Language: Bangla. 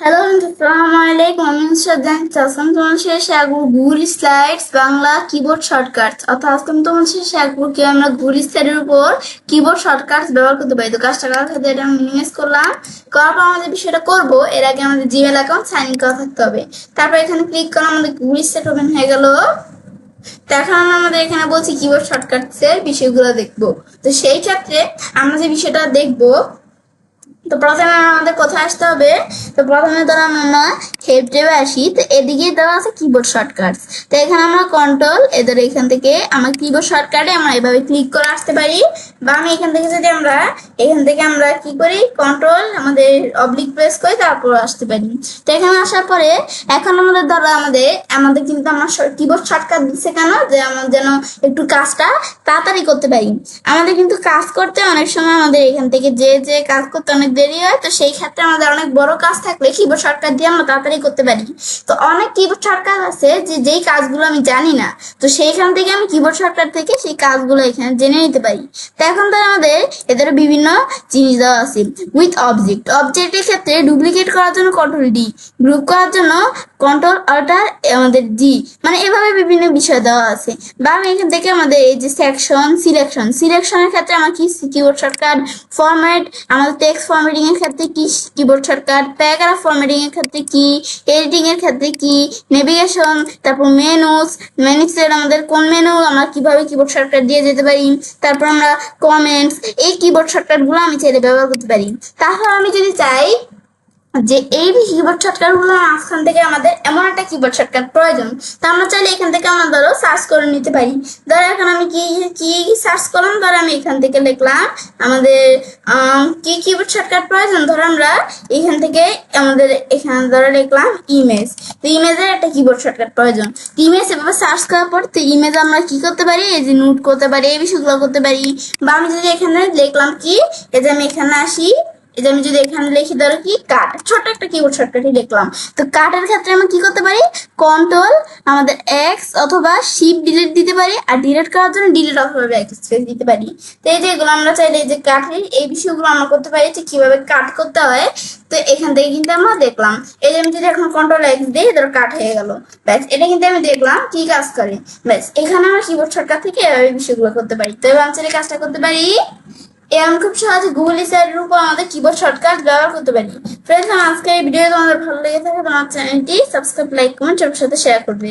হ্যালো, আসসালামু আলাইকুম। আমি জানতে চাচ্ছিলাম তোমার সাথে শেয়ার করবো Google slides Bangla keyboard shortcuts. অর্থাৎ আজকে আমি তোমার সাথে শেয়ার করবো কি আমরা গুগল স্লাইডের উপর কিবোর্ড শর্টকাটস ব্যবহার করতে পারি। তো কাজটা করার ক্ষেত্রে এটা আমি মিনিমাইজ করলাম। করার পর আমাদের বিষয়টা করবো, এর আগে আমাদের জিমেল অ্যাকাউন্ট সাইন ইন করা থাকতে হবে। তারপর এখানে ক্লিক করলাম, আমাদের গুগল স্লাইড ওপেন হয়ে গেল। তো এখন আমরা আমাদের এখানে বলছি কিবোর্ড শর্টকাটস এর বিষয়গুলো দেখবো। তো সেই ক্ষেত্রে আমরা যে বিষয়টা দেখবো, তো প্রথমে আমাদের কোথায় আসতে হবে। তো প্রথমে ধরো আমরা হেল্প ট্যাবে আসি। তো এদিকে দেওয়া আছে কিবোর্ড শর্টকাটস। তো এখানে আমরা কন্ট্রোল এদের এখান থেকে আমরা কিবোর্ড শর্টকাটে আমরা এভাবে ক্লিক করে আসতে পারি, বা আমি এখান থেকে যদি আমরা কি করি, কন্ট্রোল আমাদের অবলিক প্রেস করি, তারপর আসতে পারি। তো এখানে আসার পরে এখন আমাদের ধরো আমাদের কিন্তু আমার কিবোর্ড শর্টকাট দিচ্ছে কেন, যে আমরা যেন একটু কাজটা তাড়াতাড়ি করতে পারি। আমাদের কিন্তু কাজ করতে অনেক সময় আমাদের এখান থেকে যে কাজ করতে অনেক দেরি হয়। তো সেই ক্ষেত্রে আমাদের অনেক বড় কাজ থাকলে কিবোর্ড শর্টকাট দিয়ে আমরা তাড়াতাড়ি করতে পারি। তো অনেক কিবোর্ড শর্টকাট আছে যেই কাজগুলো আমি জানি না, তো সেইখান থেকে আমি কিবোর্ড শর্টকাট থেকে সেই কাজগুলো এখানে জেনে নিতে পারি। তো এখন তো আমাদের এদের বিভিন্ন জিনিস দেওয়া আছে। উইথ অবজেক্টের ক্ষেত্রে ডুপ্লিকেট করার জন্য কন্ট্রোল ডি, গ্রুপ করার জন্য কন্ট্রোল অল্টার আমাদের জি, মানে এভাবে বিভিন্ন বিষয় দেওয়া আছে। বা আমি এখান থেকে আমাদের এই যে সিলেকশনের ক্ষেত্রে আমার কি কিবোর্ড শর্টকাট, ফরম্যাট আমাদের টেক্সট ফরম্যাটিং এর ক্ষেত্রে কি কিবোর্ড শর্টকাট, প্যারাগ্রাফ ফরম্যাটিং এর ক্ষেত্রে কি, এডিটিং এর ক্ষেত্রে কি, নেভিগেশন, তারপর মেনুসের আমাদের কোন মেনু আমরা কিভাবে কিবোর্ড শর্টকাট দিয়ে যেতে পারি, তারপর আমরা কমেন্টস, এই কিবোর্ড শর্টকাট গুলো আমি চাইলে ব্যবহার করতে পারি। তাহলে আমি যদি চাই যে এই কিবোর্ড শর্টকাট গুলো মাঝখান থেকে আমাদের এমন একটা কিবোর্ড শর্টকাট প্রয়োজন, তা আমরা চাইলে এখান থেকে আমরা ধরো সার্চ করে নিতে পারি। ধরো এখন আমি কি সার্চ করলাম, ধরো আমি এখান থেকে লিখলাম আমাদের কি কিবোর্ড শর্টকাট প্রয়োজন। ধরো আমরা এখান থেকে আমাদের এখানে ধরো লিখলাম ইমেজ। তো ইমেজের একটা কিবোর্ড শর্টকাট প্রয়োজন। ইমেজ এভাবে সার্চ করার পর তো ইমেজ আমরা কি করতে পারি, এই যে নোট করতে পারি, এই বিষয়গুলো করতে পারি। বা আমি যদি এখানে লিখলাম কি, এই যে আমি এখানে আসি, এই যে আমি যদি এখানে লিখি ধরো কি কাট, ছোট একটা কিবোর্ড শর্টকাটই লিখলাম। তো কাটের ক্ষেত্রে আমরা কি করতে পারি, কন্ট্রোল আমাদের এক্স অথবা শিফট ডিলিট দিতে পারি, আর ডিলিট করার জন্য ডিলিট অথবা ব্যাক স্পেস দিতে পারি। তো এই যে এগুলো আমরা চাইলে এই যে কাটের এই বিষয়গুলো আমরা করতে পারি যে কিভাবে কাট করতে হয়। তো এখান থেকে কিন্তু আমরা দেখলাম, এই যে আমি যদি এখন কন্ট্রোল এক্স দিই, ধরো কাট হয়ে গেল। ব্যাস, এটা কিন্তু আমি দেখলাম কি কাজ করে। ব্যাস, এখানে আমরা কিবোর্ড শর্টকাট থেকে এই বিষয়গুলো করতে পারি। তো এবার আমি কাজটা করতে পারি, আমি খুব সহজে গুগল স্লাইডের উপর আমাদের কিবোর্ড শর্টকাট ব্যবহার করতে পারি। ফ্রেন্ডস, আজকে এই ভিডিও তোমাদের ভালো লেগে থাকে তোমার চ্যানেলটি সাবস্ক্রাইব, লাইক, কমেন্ট সবার সাথে শেয়ার করবে।